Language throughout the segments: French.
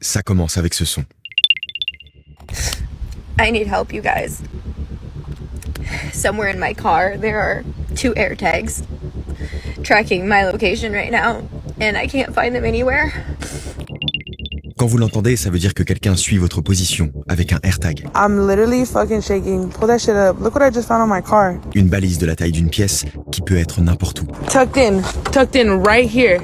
Ça commence avec ce son. I need help, you guys. Somewhere in my car, there are 2 AirTags tracking my location right now, and I can't find them anywhere. Quand vous l'entendez, ça veut dire que quelqu'un suit votre position avec un AirTag. I'm literally fucking shaking. Pull that shit up. Look what I just found on my car. Une balise de la taille d'une pièce qui peut être n'importe où. Tucked in right here.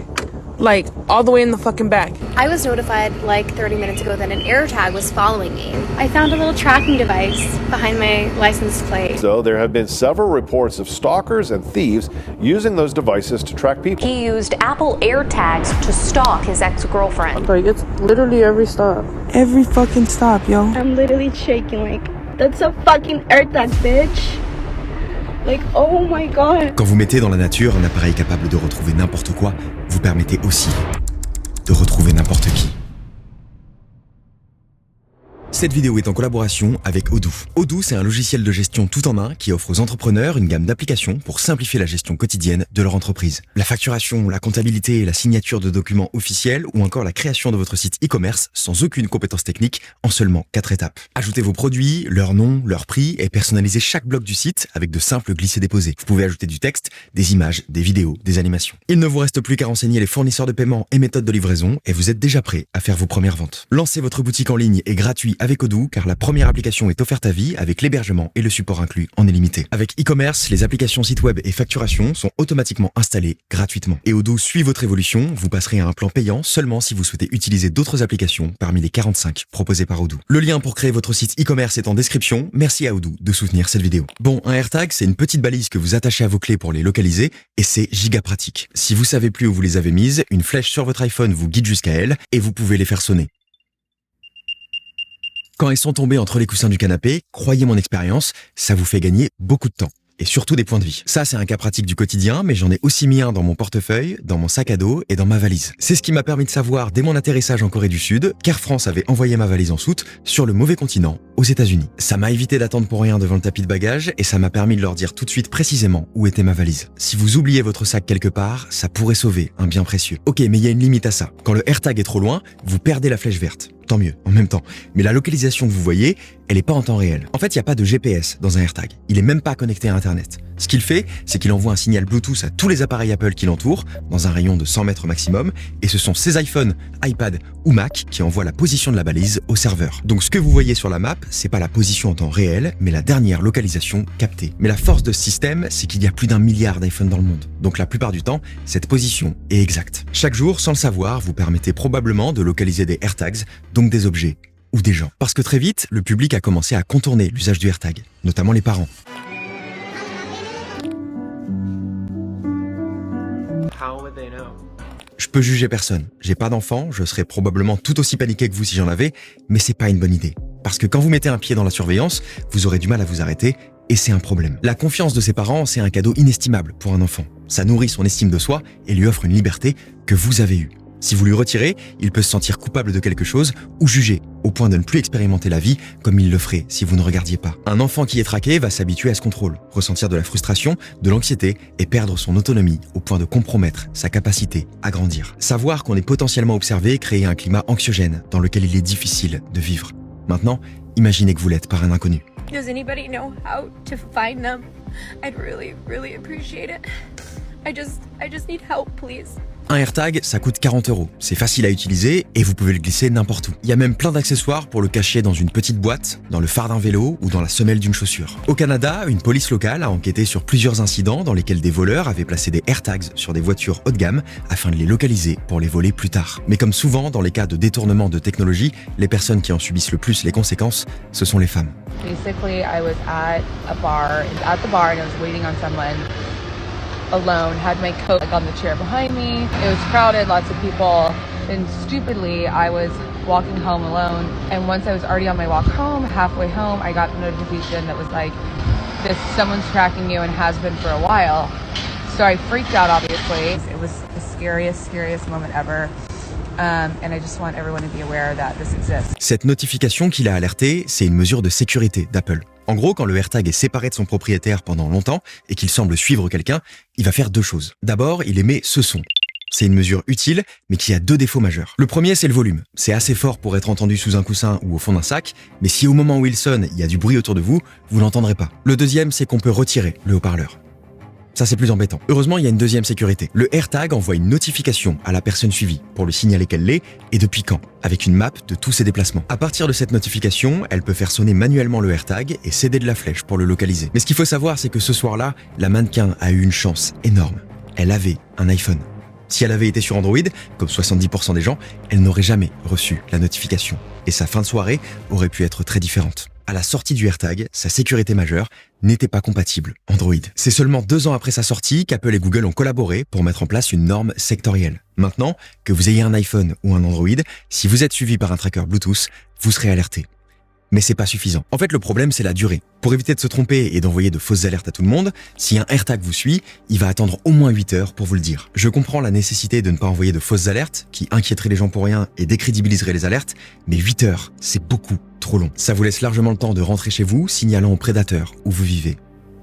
Like, all the way in the fucking back. I was notified like 30 minutes ago that an AirTag was following me. I found a little tracking device behind my license plate. So there have been several reports of stalkers and thieves using those devices to track people. He used Apple AirTags to stalk his ex-girlfriend. Like, it's literally every stop. Every fucking stop, yo. I'm literally shaking like, that's a fucking AirTag, bitch. Like, oh my god. Quand vous mettez dans la nature un appareil capable de retrouver n'importe quoi, vous permettez aussi de retrouver n'importe qui. Cette vidéo est en collaboration avec Odoo. Odoo, c'est un logiciel de gestion tout en un qui offre aux entrepreneurs une gamme d'applications pour simplifier la gestion quotidienne de leur entreprise. La facturation, la comptabilité, la signature de documents officiels ou encore la création de votre site e-commerce sans aucune compétence technique en seulement 4 étapes. Ajoutez vos produits, leur nom, leur prix et personnalisez chaque bloc du site avec de simples glisser-déposer. Vous pouvez ajouter du texte, des images, des vidéos, des animations. Il ne vous reste plus qu'à renseigner les fournisseurs de paiement et méthodes de livraison et vous êtes déjà prêt à faire vos premières ventes. Lancez votre boutique en ligne est gratuit avec Odoo car la première application est offerte à vie avec l'hébergement et le support inclus en illimité. Avec e-commerce, les applications site web et facturation sont automatiquement installées gratuitement. Et Odoo suit votre évolution, vous passerez à un plan payant seulement si vous souhaitez utiliser d'autres applications parmi les 45 proposées par Odoo. Le lien pour créer votre site e-commerce est en description. Merci à Odoo de soutenir cette vidéo. Bon, un AirTag, c'est une petite balise que vous attachez à vos clés pour les localiser et c'est giga pratique. Si vous savez plus où vous les avez mises, une flèche sur votre iPhone vous guide jusqu'à elles et vous pouvez les faire sonner. Quand elles sont tombées entre les coussins du canapé, croyez mon expérience, ça vous fait gagner beaucoup de temps. Et surtout des points de vie. Ça, c'est un cas pratique du quotidien, mais j'en ai aussi mis un dans mon portefeuille, dans mon sac à dos et dans ma valise. C'est ce qui m'a permis de savoir, dès mon atterrissage en Corée du Sud, qu'Air France avait envoyé ma valise en soute sur le mauvais continent, aux États-Unis. Ça m'a évité d'attendre pour rien devant le tapis de bagages et ça m'a permis de leur dire tout de suite précisément où était ma valise. Si vous oubliez votre sac quelque part, ça pourrait sauver un bien précieux. Ok, mais il y a une limite à ça. Quand le AirTag est trop loin, vous perdez la flèche verte. Tant mieux, en même temps. Mais la localisation que vous voyez, elle est pas en temps réel. En fait, il n'y a pas de GPS dans un AirTag. Il est même pas connecté à Internet. Ce qu'il fait, c'est qu'il envoie un signal Bluetooth à tous les appareils Apple qui l'entourent, dans un rayon de 100 mètres maximum, et ce sont ces iPhones, iPad ou Mac qui envoient la position de la balise au serveur. Donc ce que vous voyez sur la map, c'est pas la position en temps réel, mais la dernière localisation captée. Mais la force de ce système, c'est qu'il y a plus d'1 milliard d'iPhones dans le monde. Donc la plupart du temps, cette position est exacte. Chaque jour, sans le savoir, vous permettez probablement de localiser des AirTags, donc des objets ou des gens. Parce que très vite, le public a commencé à contourner l'usage du AirTag, notamment les parents. Je peux juger personne. J'ai pas d'enfant, je serais probablement tout aussi paniqué que vous si j'en avais, mais c'est pas une bonne idée. Parce que quand vous mettez un pied dans la surveillance, vous aurez du mal à vous arrêter et c'est un problème. La confiance de ses parents, c'est un cadeau inestimable pour un enfant. Ça nourrit son estime de soi et lui offre une liberté que vous avez eue. Si vous lui retirez, il peut se sentir coupable de quelque chose ou jugé, au point de ne plus expérimenter la vie comme il le ferait si vous ne regardiez pas. Un enfant qui est traqué va s'habituer à ce contrôle, ressentir de la frustration, de l'anxiété et perdre son autonomie au point de compromettre sa capacité à grandir. Savoir qu'on est potentiellement observé crée un climat anxiogène dans lequel il est difficile de vivre. Maintenant, imaginez que vous l'êtes par un inconnu. Does anybody know how to find them? I'd really appreciate it. I just need help, please. Un AirTag, ça coûte 40 €. C'est facile à utiliser et vous pouvez le glisser n'importe où. Il y a même plein d'accessoires pour le cacher dans une petite boîte, dans le phare d'un vélo ou dans la semelle d'une chaussure. Au Canada, une police locale a enquêté sur plusieurs incidents dans lesquels des voleurs avaient placé des AirTags sur des voitures haut de gamme afin de les localiser pour les voler plus tard. Mais comme souvent dans les cas de détournement de technologie, les personnes qui en subissent le plus les conséquences, ce sont les femmes. Basically, I was at the bar and I was waiting on someone. Alone, had my coat on the chair behind me. It was crowded, lots of people. And stupidly, I was walking home alone. And once I was already on my walk home, halfway home, I got a notification that was like, someone's tracking you and has been for a while. So I freaked out, obviously. It was the scariest moment ever. And I just want everyone to be aware that this exists. Cette notification qu'il a alertée, c'est une mesure de sécurité d'Apple. En gros, quand le AirTag est séparé de son propriétaire pendant longtemps et qu'il semble suivre quelqu'un, il va faire deux choses. D'abord, il émet ce son. C'est une mesure utile, mais qui a deux défauts majeurs. Le premier, c'est le volume. C'est assez fort pour être entendu sous un coussin ou au fond d'un sac, mais si au moment où il sonne, il y a du bruit autour de vous, vous l'entendrez pas. Le deuxième, c'est qu'on peut retirer le haut-parleur. Ça, c'est plus embêtant. Heureusement, il y a une deuxième sécurité. Le AirTag envoie une notification à la personne suivie pour lui signaler qu'elle l'est et depuis quand, avec une map de tous ses déplacements. À partir de cette notification, elle peut faire sonner manuellement le AirTag et céder de la flèche pour le localiser. Mais ce qu'il faut savoir, c'est que ce soir-là, la mannequin a eu une chance énorme. Elle avait un iPhone. Si elle avait été sur Android, comme 70% des gens, elle n'aurait jamais reçu la notification. Et sa fin de soirée aurait pu être très différente. À la sortie du AirTag, sa sécurité majeure n'était pas compatible Android. C'est seulement 2 ans après sa sortie qu'Apple et Google ont collaboré pour mettre en place une norme sectorielle. Maintenant, que vous ayez un iPhone ou un Android, si vous êtes suivi par un tracker Bluetooth, vous serez alerté. Mais c'est pas suffisant. En fait, le problème, c'est la durée. Pour éviter de se tromper et d'envoyer de fausses alertes à tout le monde, si un AirTag vous suit, il va attendre au moins 8 heures pour vous le dire. Je comprends la nécessité de ne pas envoyer de fausses alertes, qui inquiéteraient les gens pour rien et décrédibiliseraient les alertes, mais 8 heures, c'est beaucoup trop long. Ça vous laisse largement le temps de rentrer chez vous, signalant aux prédateurs où vous vivez.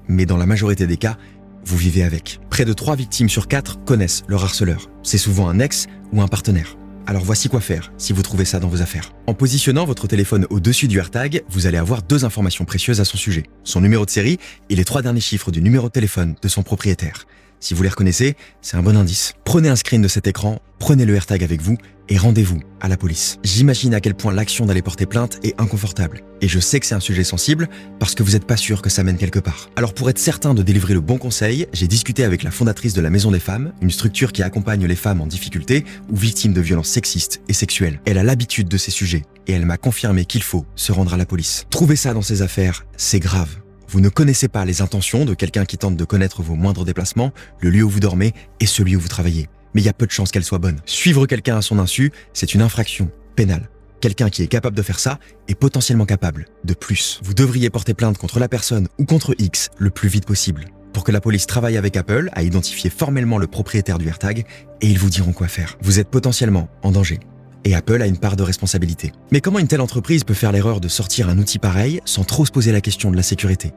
Mais dans la majorité des cas, vous vivez avec. Près de 3 victimes sur 4 connaissent leur harceleur. C'est souvent un ex ou un partenaire. Alors voici quoi faire si vous trouvez ça dans vos affaires. En positionnant votre téléphone au-dessus du AirTag, vous allez avoir 2 informations précieuses à son sujet. Son numéro de série et les 3 derniers chiffres du numéro de téléphone de son propriétaire. Si vous les reconnaissez, c'est un bon indice. Prenez un screen de cet écran, prenez le AirTag avec vous et rendez-vous à la police. J'imagine à quel point l'action d'aller porter plainte est inconfortable. Et je sais que c'est un sujet sensible parce que vous n'êtes pas sûr que ça mène quelque part. Alors pour être certain de délivrer le bon conseil, j'ai discuté avec la fondatrice de la Maison des Femmes, une structure qui accompagne les femmes en difficulté ou victimes de violences sexistes et sexuelles. Elle a l'habitude de ces sujets et elle m'a confirmé qu'il faut se rendre à la police. Trouver ça dans ses affaires, c'est grave. Vous ne connaissez pas les intentions de quelqu'un qui tente de connaître vos moindres déplacements, le lieu où vous dormez et celui où vous travaillez. Mais il y a peu de chances qu'elle soit bonne. Suivre quelqu'un à son insu, c'est une infraction pénale. Quelqu'un qui est capable de faire ça est potentiellement capable de plus. Vous devriez porter plainte contre la personne ou contre X le plus vite possible. Pour que la police travaille avec Apple à identifier formellement le propriétaire du AirTag et ils vous diront quoi faire. Vous êtes potentiellement en danger. Et Apple a une part de responsabilité. Mais comment une telle entreprise peut faire l'erreur de sortir un outil pareil sans trop se poser la question de la sécurité?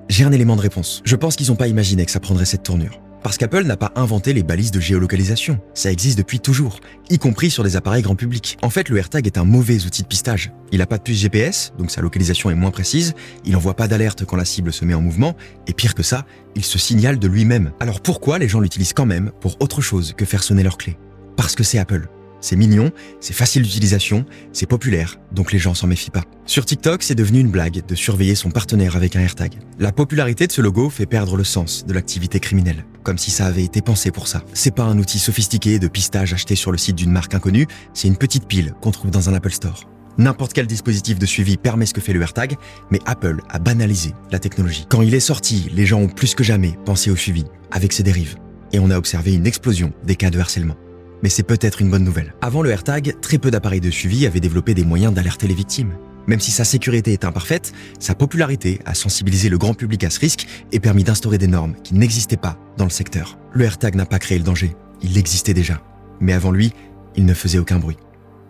J'ai un élément de réponse. Je pense qu'ils n'ont pas imaginé que ça prendrait cette tournure. Parce qu'Apple n'a pas inventé les balises de géolocalisation. Ça existe depuis toujours, y compris sur des appareils grand public. En fait, le AirTag est un mauvais outil de pistage. Il n'a pas de puce GPS, donc sa localisation est moins précise, il n'envoie pas d'alerte quand la cible se met en mouvement, et pire que ça, il se signale de lui-même. Alors pourquoi les gens l'utilisent quand même pour autre chose que faire sonner leur clé? Parce que c'est Apple. C'est mignon, c'est facile d'utilisation, c'est populaire, donc les gens s'en méfient pas. Sur TikTok, c'est devenu une blague de surveiller son partenaire avec un AirTag. La popularité de ce logo fait perdre le sens de l'activité criminelle, comme si ça avait été pensé pour ça. C'est pas un outil sophistiqué de pistage acheté sur le site d'une marque inconnue, c'est une petite pile qu'on trouve dans un Apple Store. N'importe quel dispositif de suivi permet ce que fait le AirTag, mais Apple a banalisé la technologie. Quand il est sorti, les gens ont plus que jamais pensé au suivi, avec ses dérives. Et on a observé une explosion des cas de harcèlement. Mais c'est peut-être une bonne nouvelle. Avant le AirTag, très peu d'appareils de suivi avaient développé des moyens d'alerter les victimes. Même si sa sécurité est imparfaite, sa popularité a sensibilisé le grand public à ce risque et permis d'instaurer des normes qui n'existaient pas dans le secteur. Le AirTag n'a pas créé le danger, il existait déjà. Mais avant lui, il ne faisait aucun bruit.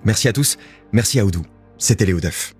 Merci à tous, merci à Odoo. C'était Léo Duff.